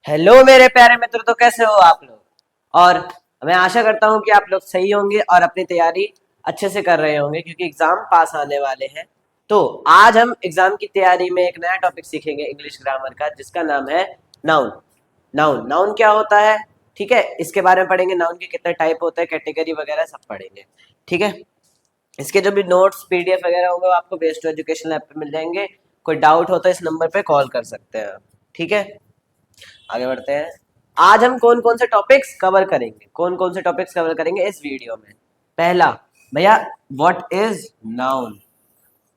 Hello मेरे प्यारे मित्र, तो कैसे हो आप लोग। और मैं आशा करता हूँ कि आप लोग सही होंगे और अपनी तैयारी अच्छे से कर रहे होंगे क्योंकि एग्जाम पास आने वाले हैं। तो आज हम एग्जाम की तैयारी में एक नया टॉपिक सीखेंगे इंग्लिश ग्रामर का, जिसका नाम है नाउन। नाउन नाउन क्या होता है, ठीक है, इसके बारे में पढ़ेंगे। नाउन के कितने टाइप होते हैं, कैटेगरी वगैरह सब पढ़ेंगे, ठीक है। इसके जो भी नोट्स पीडीएफ वगैरह होंगे वो आपको बेस्ट एजुकेशन ऐप पे मिल जाएंगे। कोई डाउट होता है इस नंबर पे कॉल कर सकते हैं, ठीक है। आगे बढ़ते हैं। आज हम कौन कौन से टॉपिक्स कवर करेंगे, कौन कौन से टॉपिक्स कवर करेंगे इस वीडियो में। पहला, भैया व्हाट इज नाउन,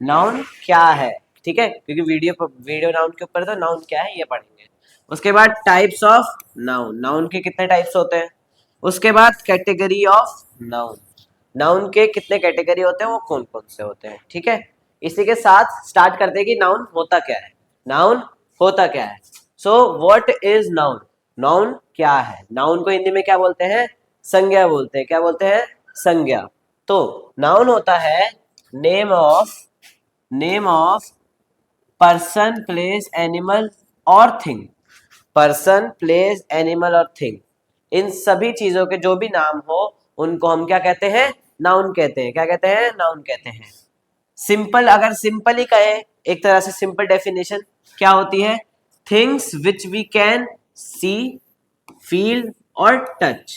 नाउन क्या है, ठीक है, क्योंकि वीडियो नाउन के ऊपर, तो नाउन क्या है ये पढ़ेंगे। उसके बाद टाइप्स ऑफ नाउन, नाउन के कितने टाइप्स होते हैं। उसके बाद कैटेगरी ऑफ नाउन, नाउन के कितने कैटेगरी होते हैं, वो कौन कौन से होते हैं, ठीक है। इसी के साथ स्टार्ट करते हैं कि नाउन होता क्या है। नाउन होता क्या है। So what is noun, noun क्या है। नाउन को हिंदी में क्या बोलते हैं, संज्ञा बोलते हैं। क्या बोलते हैं, संज्ञा। तो नाउन होता है name of person, place, animal और थिंग। पर्सन, प्लेस, एनिमल और थिंग, इन सभी चीजों के जो भी नाम हो उनको हम क्या कहते हैं, नाउन कहते हैं। क्या कहते हैं, नाउन कहते हैं। सिंपल, अगर सिंपल ही कहे, एक तरह से सिंपल डेफिनेशन क्या होती है, things which we can see, feel और टच।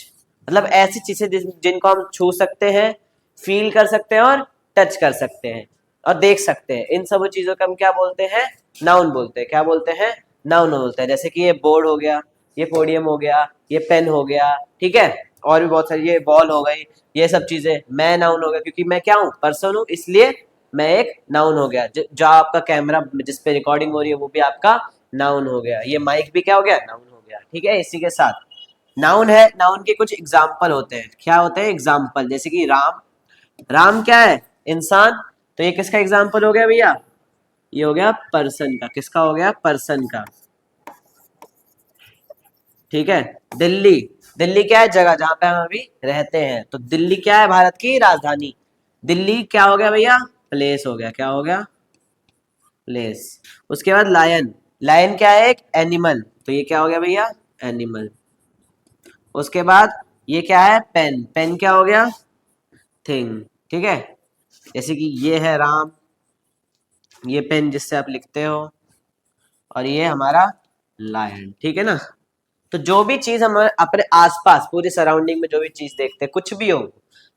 मतलब ऐसी चीजें जिनको हम छू सकते हैं, फील कर सकते हैं और टच कर सकते हैं और देख सकते हैं। इन सब चीजों को हम क्या बोलते हैं, नाउन बोलते हैं। क्या बोलते हैं, नाउन बोलते हैं। जैसे कि ये बोर्ड हो गया, ये पोडियम हो गया, ये पेन हो गया, ठीक है, और भी बहुत सारी, ये बॉल हो गई, ये सब चीजें। मैं नाउन हो गया क्योंकि मैं क्या हूँ, पर्सन हूँ, इसलिए मैं एक नाउन हो गया। जो आपका कैमरा जिसपे रिकॉर्डिंग हो रही है वो भी आपका नाउन हो गया। ये माइक भी क्या हो गया, नाउन हो गया, ठीक है। इसी के साथ नाउन है, नाउन के कुछ एग्जाम्पल होते हैं। क्या होते हैं एग्जाम्पल, जैसे कि राम, राम क्या है, इंसान। तो ये किसका एग्जाम्पल हो गया भैया, ये हो गया पर्सन का। किसका हो गया, पर्सन का, ठीक है। दिल्ली, दिल्ली क्या है, जगह जहां पे हम अभी रहते हैं। तो दिल्ली क्या है, भारत की राजधानी। दिल्ली क्या हो गया भैया, प्लेस हो गया। क्या हो गया, प्लेस। उसके बाद लायन, लायन क्या है, एक एनिमल। तो ये क्या हो गया भैया, एनिमल। उसके बाद ये क्या है, पेन, पेन क्या हो गया, थिंग, ठीक है। जैसे कि ये है राम, ये पेन जिससे आप लिखते हो, और ये हमारा लायन, ठीक है ना। तो जो भी चीज हम अपने आसपास पूरी सराउंडिंग में जो भी चीज देखते हैं, कुछ भी हो,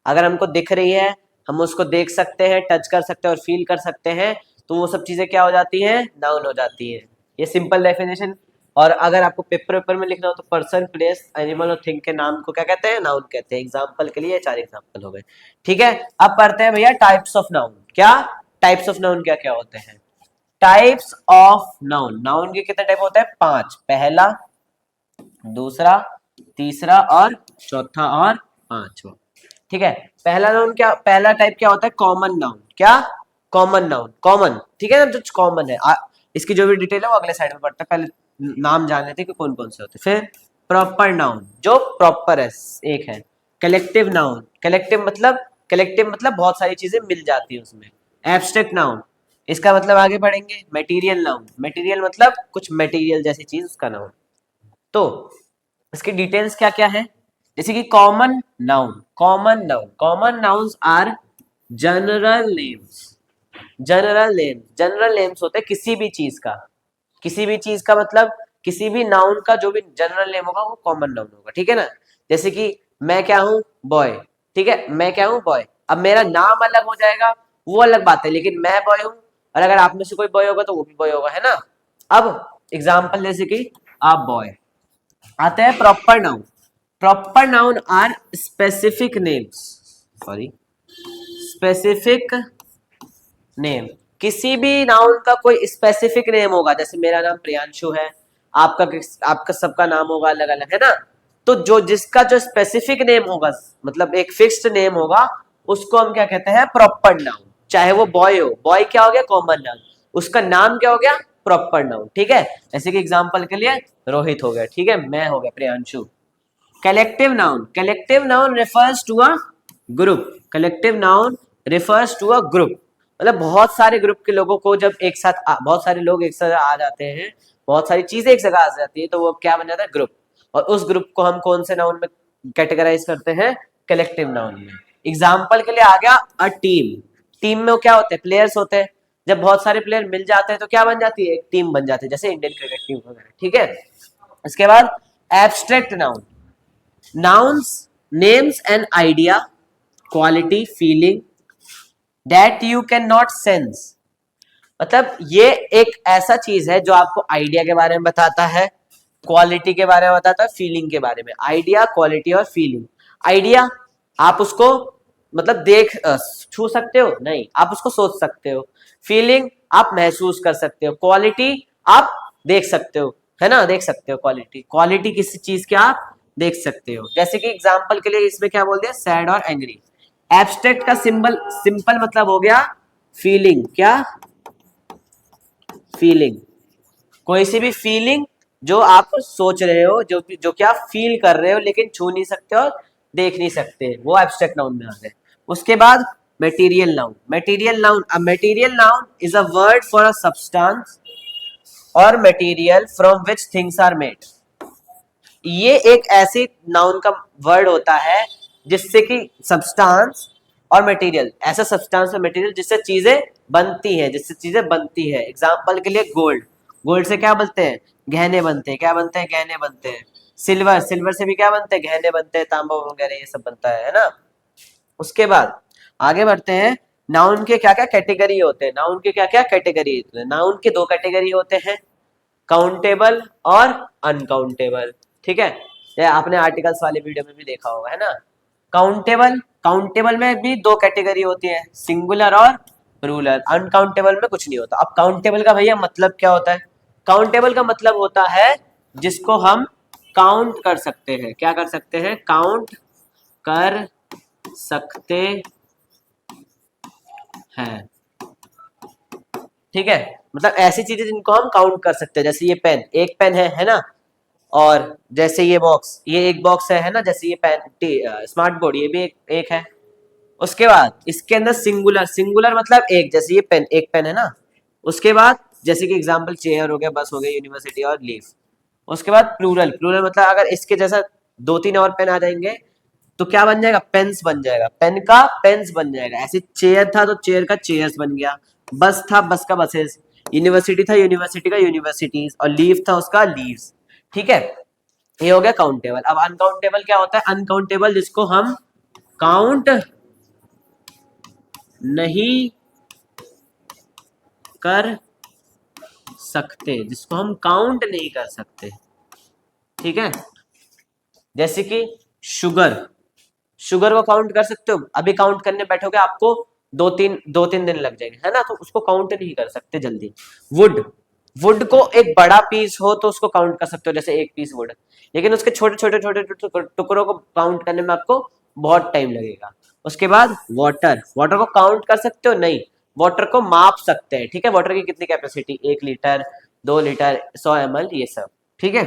अगर हमको दिख रही है, हम उसको देख सकते हैं, टच कर सकते हैं और फील कर सकते हैं, तो वो सब चीजें क्या हो जाती हैं, नाउन हो जाती है। ये सिंपल डेफिनेशन। और अगर आपको पेपर पेपर में लिखना हो तो पर्सन, प्लेस, एनिमल और थिंग के नाम को क्या कहते हैं, नाउन कहते हैं। एग्जाम्पल के लिए 4 एग्जाम्पल हो गए, ठीक है। अब पढ़ते हैं भैया टाइप्स ऑफ नाउन। क्या टाइप्स ऑफ नाउन क्या क्या होते हैं। टाइप्स ऑफ नाउन, नाउन के कितने टाइप होते हैं, 5। पहला, दूसरा, तीसरा और चौथा और पांचवा, ठीक है। पहला नाउन क्या, पहला टाइप क्या होता है, कॉमन नाउन। क्या, कॉमन नाउन, कॉमन, ठीक है ना, जो कॉमन है। इसकी जो भी डिटेल है वो अगले साइड में पढ़ते हैं, पहले नाम जान लेते हैं कि कौन कौन से होते हैं। फिर प्रॉपर नाउन, जो प्रॉपर है, एक है। कलेक्टिव नाउन, कलेक्टिव मतलब बहुत सारी चीजें मिल जाती है उसमें। एब्स्ट्रैक्ट नाउन, इसका मतलब आगे पढ़ेंगे। मटेरियल नाउन, मटेरियल मतलब कुछ मटेरियल जैसी चीज, उसका नाउन। तो इसकी डिटेल्स क्या क्या है, जैसे कि common noun, common noun, common nouns are general names. General name, general names होते हैं किसी भी चीज का, किसी भी चीज का मतलब किसी भी नाउन का जो भी जनरल नेम होगा वो कॉमन नाउन होगा, ठीक है ना। जैसे कि मैं क्या हूं, बॉय, ठीक है, मैं क्या हूं, बॉय। अब मेरा नाम अलग हो जाएगा, वो अलग बात है, लेकिन मैं बॉय हूं, और अगर आप में से कोई बॉय होगा तो वो भी बॉय होगा, है ना। अब एग्जाम्पल जैसे कि आप बॉय। आते हैं proper noun. Proper noun are specific names, sorry, specific name. किसी भी नाउन का कोई स्पेसिफिक नेम होगा, जैसे मेरा नाम प्रियांशु है, आपका आपका सबका नाम होगा अलग अलग, है ना। तो जो जिसका जो स्पेसिफिक नेम होगा, मतलब एक फिक्स्ड नेम होगा, उसको हम क्या कहते हैं, प्रॉपर नाउन। चाहे वो बॉय हो, बॉय क्या हो गया, कॉमन नाउन, उसका नाम क्या हो गया, प्रॉपर नाउन, ठीक है। जैसे कि एग्जांपल के लिए रोहित हो गया, ठीक है, मैं हो गया Priyanshu. Collective noun, collective noun refers to a group, collective noun refers to a group. मतलब बहुत सारे ग्रुप के लोगों को जब एक साथ बहुत सारे लोग एक साथ आ जाते हैं बहुत सारी चीजें एक जगह आ जाती है तो वो क्या बन जाता है, ग्रुप। और उस ग्रुप को हम कौन से नाउन में कैटेगराइज करते हैं, कलेक्टिव नाउन में। एग्जाम्पल के लिए आ गया अ टीम। टीम में वो क्या होते हैं, प्लेयर्स होते हैं। जब बहुत सारे प्लेयर मिल जाते हैं तो क्या बन जाती है, एक टीम बन जाती है, जैसे इंडियन क्रिकेट टीम वगैरह, ठीक है। इसके बाद abstract noun, nouns names an idea, quality, feeling that you cannot sense। मतलब ये एक ऐसा चीज है जो आपको आइडिया के बारे में बताता है, क्वालिटी के बारे में बताता है, फीलिंग के बारे में। आइडिया, क्वालिटी और फीलिंग। आइडिया आप उसको मतलब छू सकते हो नहीं, आप उसको सोच सकते हो। फीलिंग आप महसूस कर सकते हो। क्वालिटी आप देख सकते हो, है ना, देख सकते हो क्वालिटी। क्वालिटी किसी चीज की आप देख सकते हो। जैसे कि एग्जांपल के लिए इसमें क्या बोल दिया, सैड और एंग्री। एब्स्ट्रैक्ट का सिंपल मतलब हो गया फीलिंग। क्या, फीलिंग। कोई सी भी फीलिंग जो आप सोच रहे हो, जो कि आप फील कर रहे हो लेकिन छू नहीं सकते और देख नहीं सकते, वो एब्स्ट्रैक्ट नाउन में आ गए। उसके बाद material noun. Material noun, a material noun is a word for a substance और material from which things are made. ये एक ऐसी नाउन का वर्ड होता है जिससे कि सब्सटेंस और मटेरियल, ऐसा सब्सटेंस और मटेरियल जिससे चीजें बनती हैं, जिससे चीजें बनती है। एग्जांपल के लिए गोल्ड, गोल्ड से क्या बनते हैं, गहने बनते हैं। क्या बनते हैं, गहने बनते हैं। सिल्वर, सिल्वर से भी क्या बनते हैं, गहने बनते हैं, तांबा वगैरह ये सब बनता है ना। उसके बाद आगे बढ़ते हैं। नाउन के क्या क्या कैटेगरी होते हैं, नाउन के क्या क्या कैटेगरी होते हैं। नाउन के दो कैटेगरी होते हैं, काउंटेबल और अनकाउंटेबल, ठीक है। ये आपने आर्टिकल्स वाले वीडियो में भी देखा होगा, है ना। काउंटेबल, काउंटेबल में भी दो कैटेगरी होती है, सिंगुलर और प्लूरल। अनकाउंटेबल में कुछ नहीं होता। अब काउंटेबल का भैया मतलब क्या होता है, काउंटेबल का मतलब होता है जिसको हम काउंट कर सकते हैं। क्या कर सकते हैं, काउंट कर सकते हैं, ठीक है। मतलब ऐसी चीजें जिनको हम काउंट कर सकते हैं, जैसे ये पेन, एक पेन है ना। और जैसे ये बॉक्स, ये एक बॉक्स है ना। जैसे ये पेन, स्मार्ट बोर्ड, ये भी एक है। उसके बाद इसके अंदर सिंगुलर, सिंगुलर मतलब एक, जैसे ये पेन, एक पेन है ना। उसके बाद जैसे कि एग्जांपल चेयर हो गया, बस हो गया, यूनिवर्सिटी और लीव। उसके बाद प्लूरल, प्लूरल मतलब अगर इसके जैसा दो तीन और पेन आ जाएंगे तो क्या बन जाएगा, पेन्स बन जाएगा, पेन का पेन्स बन जाएगा। ऐसे चेयर था तो चेयर का चेयर्स बन गया, बस था बस का बसेस, यूनिवर्सिटी था यूनिवर्सिटी का यूनिवर्सिटीज, और लीव था उसका लीव्स, ठीक है। ये हो गया काउंटेबल। अब अनकाउंटेबल क्या होता है, अनकाउंटेबल जिसको हम काउंट नहीं कर सकते, जिसको हम काउंट नहीं कर सकते, ठीक है। जैसे कि शुगर, शुगर को काउंट कर सकते हो, अभी काउंट करने बैठोगे आपको दो तीन दिन लग जाएंगे, है ना, तो उसको काउंट नहीं कर सकते जल्दी। वुड, वुड को एक बड़ा पीस हो तो उसको काउंट कर सकते हो, जैसे एक पीस वुड। लेकिन उसके छोटे छोटे छोटे टुकड़ों को काउंट करने में आपको बहुत टाइम लगेगा। उसके बाद वाटर, वाटर को काउंट कर सकते हो नहीं, वाटर को माप सकते हैं, ठीक है। वाटर की कितनी कैपेसिटी, 1 लीटर, 2 लीटर, 100 ml, ये सब, ठीक है।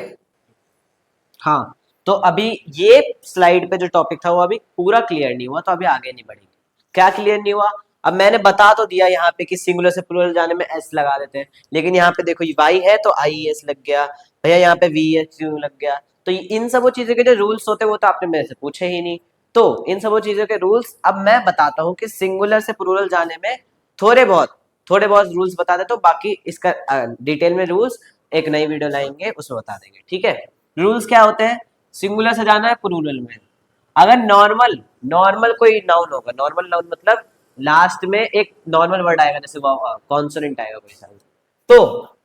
हाँ, तो अभी ये स्लाइड पे जो टॉपिक था वो अभी पूरा क्लियर नहीं हुआ, तो अभी आगे नहीं बढ़ेंगे। क्या क्लियर नहीं हुआ, अब मैंने बता तो दिया यहाँ पे कि सिंगुलर से प्लूरल जाने में एस लगा देते हैं, लेकिन यहाँ पे देखो वाई है तो आई एस लग गया भैया, यहाँ पे वी एस यू लग गया। तो इन सब चीजों के जो रूल्स होते हैं वो तो आपने मेरे से पूछे ही नहीं। तो इन सब चीजों के रूल्स अब मैं बताता हूँ कि सिंगुलर से प्लूरल जाने में थोड़े बहुत रूल्स बता देता हूँ, बाकी इसका डिटेल में रूल्स एक नई वीडियो लाएंगे उसमें बता देंगे, ठीक है। रूल्स क्या होते हैं, सिंगुलर से जाना है प्लूरल में। अगर नॉर्मल नॉर्मल कोई नाउन होगा, नॉर्मल नाउन मतलब लास्ट में एक नॉर्मल वर्ड आएगा, जैसे कॉन्सोनेंट आएगा कोई सा, तो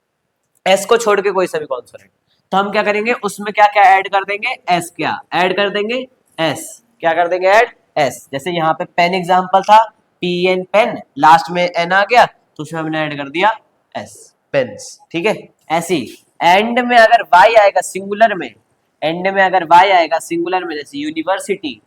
एस को छोड़ के कोई सा भी कॉन्सोनेंट, तो हम क्या करेंगे, उसमें क्या क्या ऐड कर देंगे, एस क्या ऐड कर देंगे, एस क्या कर देंगे, ऐड एस। जैसे यहाँ पे पेन एग्जांपल था, पी एन पेन, लास्ट में एन आ गया तो उसमें हमने ऐड कर दिया एस, पेन्स, ठीक है। ऐसी एंड में अगर वाई आएगा सिंगुलर में, एंड में अगर वाई आएगा सिंगुलर में, जैसे यूनिवर्सिटी,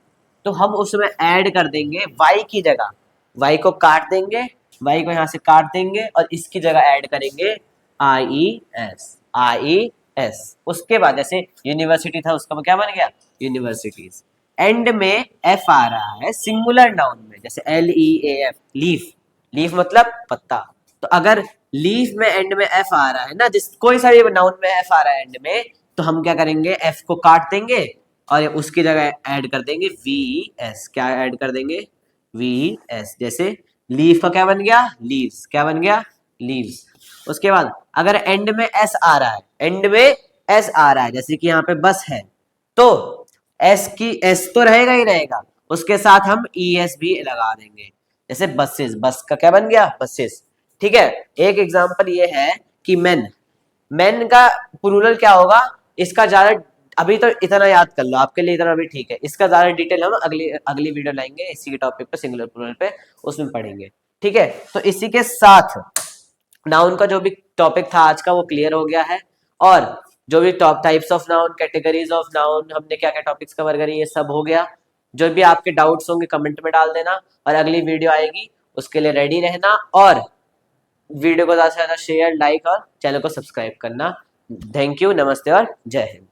तो हम उसमें ऐड कर देंगे वाई की जगह, वाई को काट देंगे, वाई को यहाँ से काट देंगे और इसकी जगह ऐड करेंगे आई एस, आई एस। उसके बाद जैसे यूनिवर्सिटी था उसका क्या बन गया, यूनिवर्सिटीज। एंड में एफ आ रहा है सिंगुलर नाउन में, जैसे L E A F, leaf, leaf मतलब पत्ता, तो अगर लीफ में एंड में एफ आ रहा है ना, जिस कोई सा भी नाउन में एफ आ रहा है एंड में, तो हम क्या करेंगे, एफ को काट देंगे और उसकी जगह ऐड कर देंगे वी एस। क्या ऐड कर देंगे, वी एस। जैसे लीफ का क्या बन गया, लीव्स। क्या बन गया, लीव्स। उसके बाद अगर एंड में एस आ रहा है, एंड में एस आ रहा है, जैसे कि यहाँ पे बस है, तो एस तो रहेगा ही रहेगा, उसके साथ हम ई एस भी लगा देंगे। जैसे बसेस, बस का क्या बन गया, बसेस। ठीक है। एक एग्जांपल ये है कि मेन, मेन का प्लूरल क्या होगा, इसका ज्यादा अभी तो इतना याद कर लो, आपके लिए इतना भी ठीक है। इसका ज्यादा डिटेल हम अगली अगली वीडियो लाएंगे इसी के टॉपिक पे, सिंगुलर प्लूरल पे, उसमें पढ़ेंगे। ठीक है। तो इसी के साथ नाउन का जो भी टॉपिक था आज का वो क्लियर हो गया है। और जो भी top types of noun, categories of noun, हमने क्या क्या टॉपिक्स कवर करी, ये सब हो गया। जो भी आपके डाउट्स होंगे कमेंट में डाल देना, और अगली वीडियो आएगी उसके लिए रेडी रहना। और वीडियो को ज़्यादा से ज़्यादा शेयर, लाइक और चैनल को सब्सक्राइब करना। थैंक यू, नमस्ते और जय हिंद।